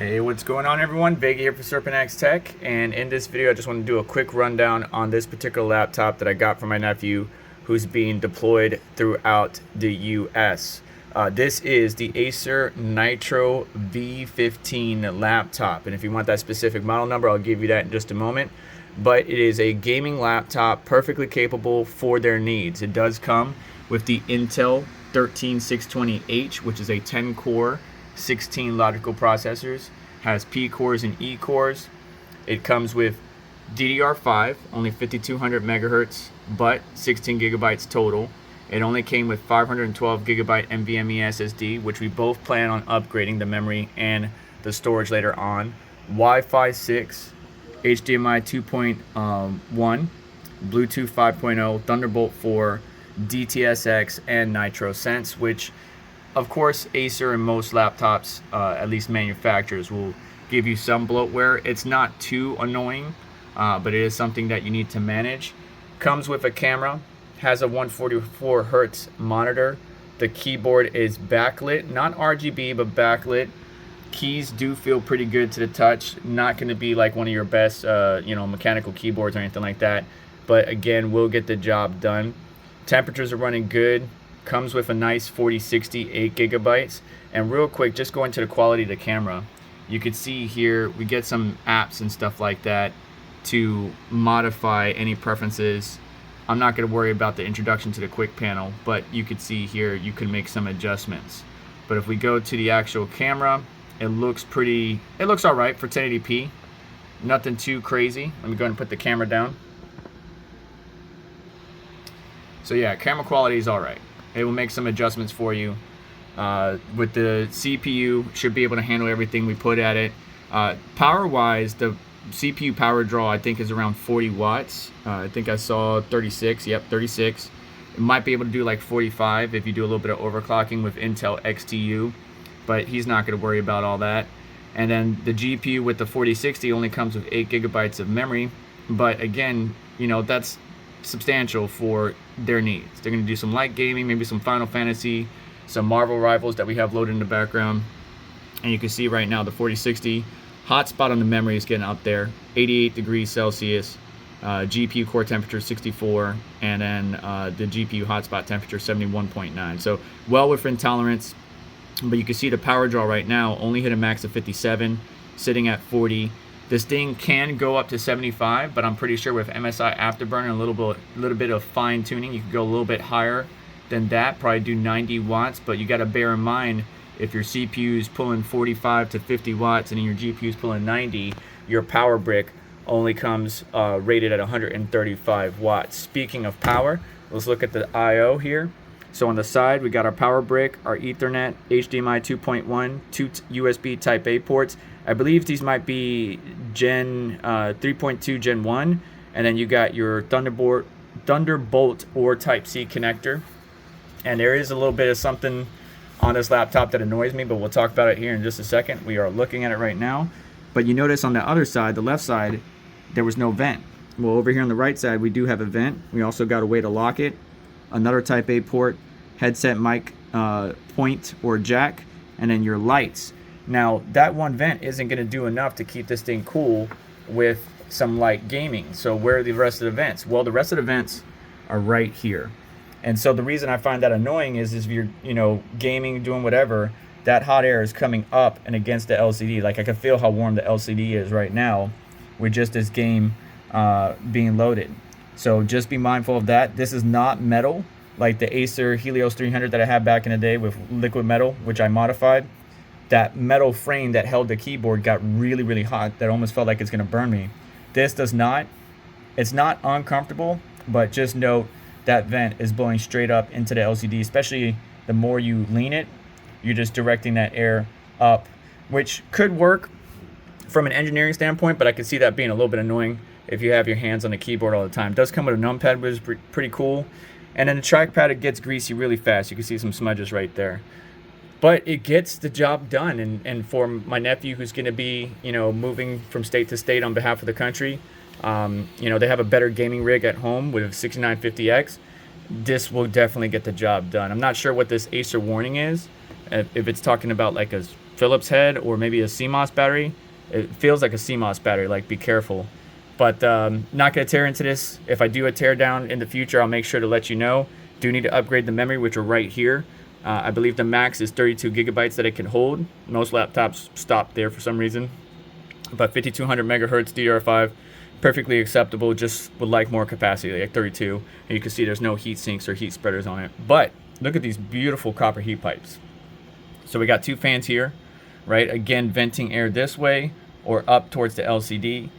Hey, what's going on everyone? Vega here for SerpentX Tech, and in this video I just want to do a quick rundown on this particular laptop that I got from my nephew who's being deployed throughout the US. This is the Acer Nitro V15 laptop, and if you want that specific model number I'll give you that in just a moment. But it is a gaming laptop perfectly capable for their needs. It does come with the Intel 13620H, which is a 10-core 16 logical processors, has P-cores and E-cores. It comes with DDR5, only 5200 megahertz, but 16 gigabytes total. It only came with 512 gigabyte NVMe SSD, which we both plan on upgrading the memory and the storage later on. Wi-Fi 6, HDMI 2.1, Bluetooth 5.0, Thunderbolt 4, DTS:X, and Nitro Sense, which of course Acer and most laptops, at least manufacturers, will give you some bloatware. It's not too annoying, but it is something that you need to manage. Comes with a camera, has a 144 hertz monitor. The keyboard is backlit, not RGB, but backlit. Keys do feel pretty good to the touch. Not going to be like one of your best mechanical keyboards or anything like that, but again, will get the job done. Temperatures are running good. Comes with a nice 4060 8 gigabytes. And real quick, just going to the quality of the camera, you can see here we get some apps and stuff like that to modify any preferences. I'm not going to worry about the introduction to the quick panel, but you can see here you can make some adjustments. But if we go to the actual camera, it looks all right for 1080p. Nothing too crazy. Let me go ahead and put the camera down. So yeah, camera quality is all right. It will make some adjustments for you. With the CPU, should be able to handle everything we put at it. Power-wise, the CPU power draw I think is around 40 watts. I think I saw 36. Yep, 36. It might be able to do like 45 if you do a little bit of overclocking with Intel XTU, but he's not going to worry about all that. And then the GPU with the 4060 only comes with 8 gigabytes of memory, but again, that's substantial for their needs. They're going to do some light gaming, maybe some Final Fantasy, some Marvel Rivals that we have loaded in the background. And you can see right now the 4060 hotspot on the memory is getting up there, 88 degrees Celsius, GPU core temperature 64, and then the GPU hotspot temperature 71.9. So well within tolerance. But you can see the power draw right now only hit a max of 57, sitting at 40. This thing can go up to 75, but I'm pretty sure with MSI Afterburner and a little bit of fine tuning, you can go a little bit higher than that, probably do 90 watts. But you got to bear in mind, if your CPU is pulling 45 to 50 watts and your GPU is pulling 90, your power brick only comes rated at 135 watts. Speaking of power, let's look at the I/O here. So on the side, we got our power brick, our Ethernet, HDMI 2.1, two USB Type A ports. I believe these might be Gen 3.2 Gen 1, and then you got your Thunderbolt or Type C connector. And there is a little bit of something on this laptop that annoys me, but we'll talk about it here in just a second. We are looking at it right now. But you notice on the other side, the left side, there was no vent. Well, over here on the right side, we do have a vent. We also got a way to lock it. Another Type A port, headset mic point or jack, and then your lights. Now that one vent isn't going to do enough to keep this thing cool with some light gaming. So where are the rest of the vents? Well, the rest of the vents are right here. And so the reason I find that annoying is if you're gaming, doing whatever, that hot air is coming up and against the LCD. Like I can feel how warm the LCD is right now with just this game being loaded. So just be mindful of that. This is not metal like the Acer Helios 300 that I had back in the day with liquid metal, which I modified. That metal frame that held the keyboard got really, really hot. That almost felt like it's going to burn me. This does not. It's not uncomfortable, but just note that vent is blowing straight up into the LCD, especially the more you lean it, you're just directing that air up, which could work from an engineering standpoint, but I could see that being a little bit annoying if you have your hands on the keyboard all the time. It does come with a numpad, which is pretty cool. And then the trackpad, it gets greasy really fast. You can see some smudges right there. But it gets the job done. And for my nephew who's going to be, moving from state to state on behalf of the country, they have a better gaming rig at home with a 6950X. This will definitely get the job done. I'm not sure what this Acer warning is. If it's talking about like a Phillips head or maybe a CMOS battery. It feels like a CMOS battery, like be careful. But not going to tear into this. If I do a tear down in the future, I'll make sure to let you know. Do need to upgrade the memory, which are right here. I believe the max is 32 gigabytes that it can hold. Most laptops stop there for some reason. But 5200 megahertz DDR5, perfectly acceptable. Just would like more capacity, like 32. And you can see there's no heat sinks or heat spreaders on it. But look at these beautiful copper heat pipes. So we got two fans here, right? Again, venting air this way or up towards the LCD.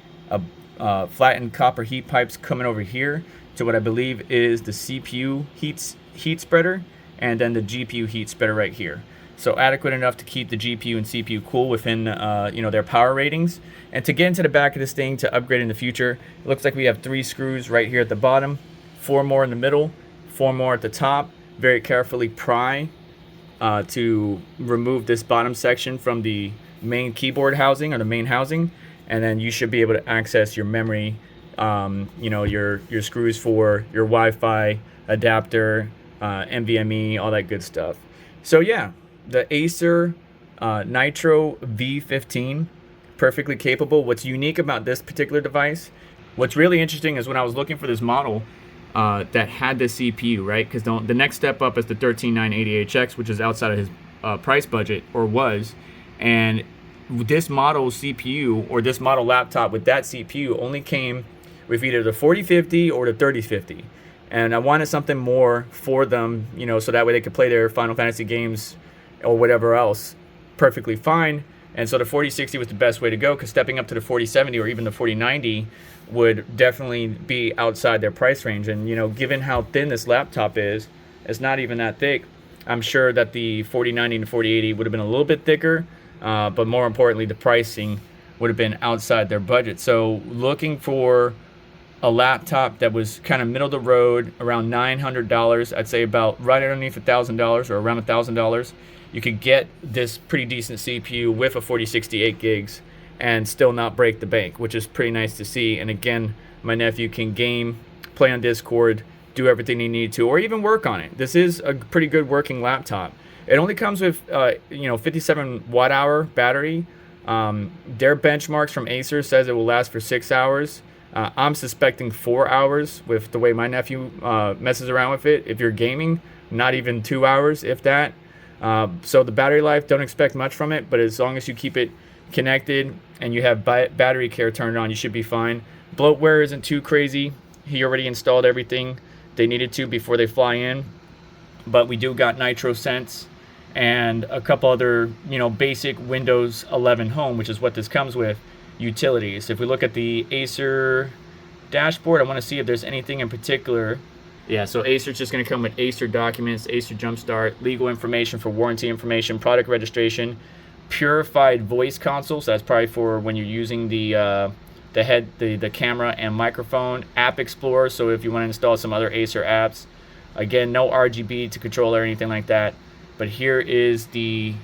Flattened copper heat pipes coming over here to what I believe is the CPU heat spreader, and then the GPU heat spreader right here. So adequate enough to keep the GPU and CPU cool within their power ratings. And to get into the back of this thing to upgrade in the future, it looks like we have 3 screws right here at the bottom, 4 more in the middle, 4 more at the top. Very carefully pry to remove this bottom section from the main keyboard housing or the main housing, and then you should be able to access your memory, your screws for your Wi-Fi adapter, NVMe, all that good stuff. So yeah, the Acer Nitro V15, perfectly capable. What's unique about this particular device, what's really interesting is when I was looking for this model that had the CPU, right? Because the next step up is the 13980HX, which is outside of his price budget, or was. And this model CPU, or this model laptop with that CPU, only came with either the 4050 or the 3050. And I wanted something more for them, so that way they could play their Final Fantasy games or whatever else perfectly fine. And so the 4060 was the best way to go, because stepping up to the 4070 or even the 4090 would definitely be outside their price range. And given how thin this laptop is, it's not even that thick. I'm sure that the 4090 and the 4080 would have been a little bit thicker, but more importantly, the pricing would have been outside their budget. So looking for a laptop that was kind of middle of the road, around $900, I'd say about right underneath $1,000 or around $1,000, you could get this pretty decent CPU with a 4068 gigs and still not break the bank, which is pretty nice to see. And again, my nephew can game, play on Discord, do everything he needs to, or even work on it. This is a pretty good working laptop. It only comes with 57 watt hour battery. Their benchmarks from Acer says it will last for 6 hours. I'm suspecting 4 hours with the way my nephew messes around with it. If you're gaming, not even 2 hours, if that. So the battery life, don't expect much from it, but as long as you keep it connected and you have battery care turned on, you should be fine. Bloatware isn't too crazy. He already installed everything they needed to before they fly in. But we do got Nitro Sense and a couple other, basic Windows 11 Home, which is what this comes with, utilities. If we look at the Acer dashboard, I want to see if there's anything in particular. Yeah, so Acer's just going to come with Acer documents, Acer Jumpstart, legal information for warranty information, product registration, purified voice console, so that's probably for when you're using the camera and microphone, App Explorer, so if you want to install some other Acer apps. Again, no RGB to control or anything like that. But here is the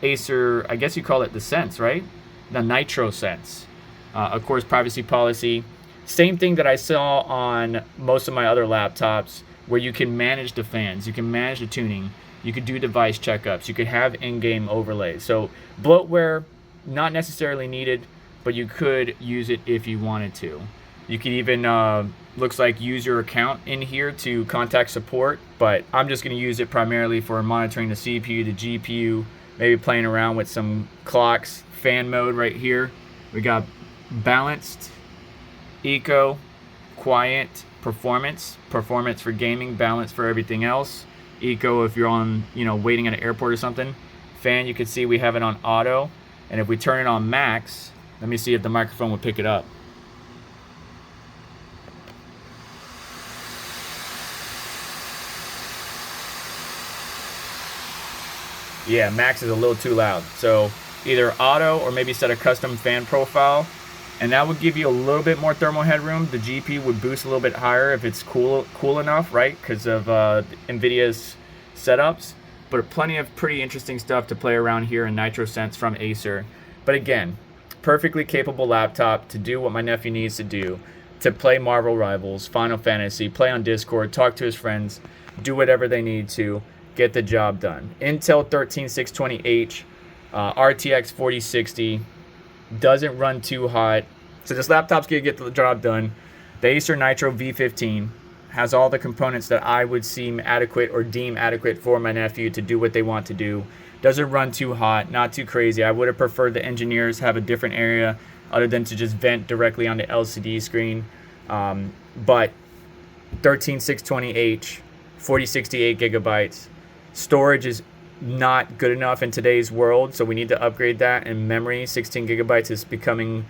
Acer, I guess you call it the Sense, right? The Nitro Sense. Of course, privacy policy. Same thing that I saw on most of my other laptops, where you can manage the fans, you can manage the tuning, you could do device checkups, you could have in-game overlays. So bloatware, not necessarily needed, but you could use it if you wanted to. You could even, looks like, use your account in here to contact support, but I'm just going to use it primarily for monitoring the CPU, the GPU, maybe playing around with some clocks. Fan mode right here. We got balanced, eco, quiet, performance for gaming, balance for everything else. Eco if you're on, waiting at an airport or something. Fan, you can see we have it on auto, and if we turn it on max, let me see if the microphone will pick it up. Yeah, max is a little too loud. So either auto or maybe set a custom fan profile, and that would give you a little bit more thermal headroom. The GPU would boost a little bit higher if it's cool enough, right? Because of Nvidia's setups. But plenty of pretty interesting stuff to play around here in Nitro Sense from Acer. But again, perfectly capable laptop to do what my nephew needs to do, to play Marvel Rivals, Final Fantasy, play on Discord, talk to his friends, do whatever they need to, get the job done. Intel 13620H, RTX 4060, doesn't run too hot. So this laptop's gonna get the job done. The Acer Nitro V15 has all the components that I would seem adequate or deem adequate for my nephew to do what they want to do. Doesn't run too hot, not too crazy. I would have preferred the engineers have a different area other than to just vent directly on the LCD screen. But 13620H, 4068 gigabytes. Storage is not good enough in today's world, so we need to upgrade that. And memory, 16 gigabytes is becoming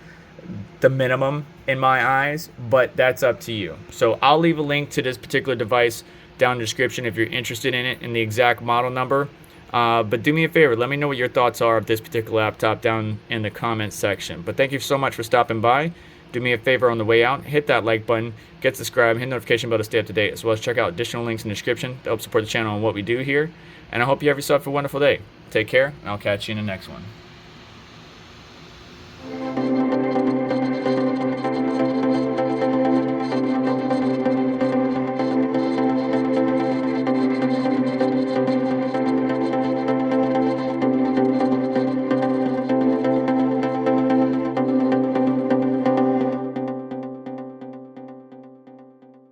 the minimum in my eyes, but that's up to you. So I'll leave a link to this particular device down in the description if you're interested in it and the exact model number. But do me a favor, let me know what your thoughts are of this particular laptop down in the comments section. But thank you so much for stopping by. Do me a favor on the way out, hit that like button, get subscribed, hit the notification bell to stay up to date, as well as check out additional links in the description to help support the channel and what we do here. And I hope you have yourself a wonderful day. Take care, and I'll catch you in the next one.